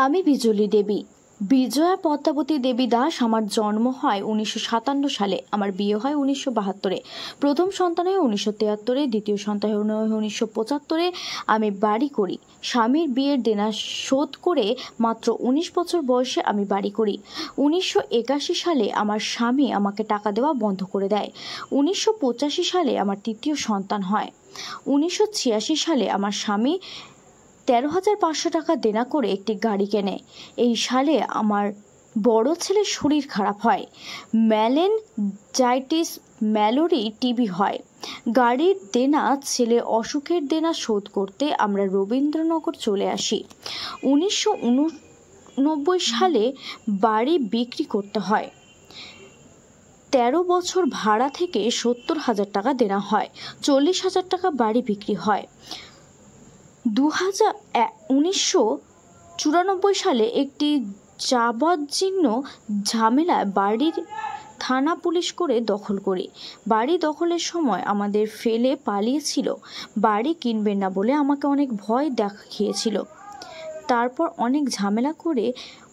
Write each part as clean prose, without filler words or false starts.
আমি বিজলী দেবী বিজয়া পদ্মাবতী দেবী দাস। আমার জন্ম হয় 1957 সালে। আমার বিয়ে হয় 1972-এ। প্রথম সন্তান হয় 1973-এ, দ্বিতীয় সন্তান হয় 1975-এ। আমি বাড়ি করি। স্বামীর বিয়ের দেনা শোধ করে মাত্র 19 বছর বয়সে আমি বাড়ি করি। 1981 সালে আমার স্বামী আমাকে টাকা দেওয়া বন্ধ করে দেয়। 1985 সালে আমার তৃতীয় সন্তান হয়। 1986 সালে আমার স্বামী 13,500 টাকা দেনা করে একটি গাড়ি কেনে। এই সালে আমার বড় ছেলের শরীর খারাপ হয়, মেনিনজাইটিস, ম্যালেরিয়া, টিবি হয়। গাড়ির দেনা, ছেলে অসুখের দেনা শোধ করতে আমরা রবীন্দ্রনগর চলে আসি। 1989 সালে বাড়ি বিক্রি করতে হয়। 13 বছর ভাড়া থেকে 70,000 টাকা দেনা হয়। 40,000 টাকা বাড়ি বিক্রি হয়। 1994 সালে একটি যাবজ্জীর্ণ ঝামেলায় বাড়ির থানা পুলিশ করে দখল করি। বাড়ি দখলের সময় আমাদের ফেলে পালিয়েছিল। বাড়ি কিনবেন না বলে আমাকে অনেক ভয় দেখিয়েছিল। তারপর অনেক ঝামেলা করে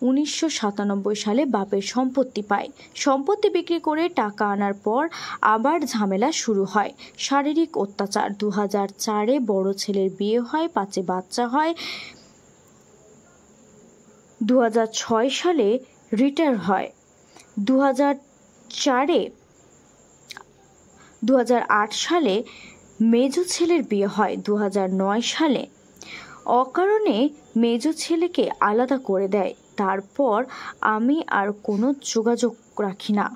1997 সালে বাপের সম্পত্তি পাই। সম্পত্তি বিক্রি করে টাকা আনার পর আবার ঝামেলা শুরু হয়, শারীরিক অত্যাচার। 2004-এ বড় ছেলের বিয়ে হয়, 5 বাচ্চা হয়। 2006 সালে রিটায়ার হয়। 2008 সালে মেজ ছেলের বিয়ে হয়। 2009 সালে অকারণে মেজ ছেলেকে আলাদা করে দেয়। তারপর আমি আর কোনো যোগাযোগ রাখি না।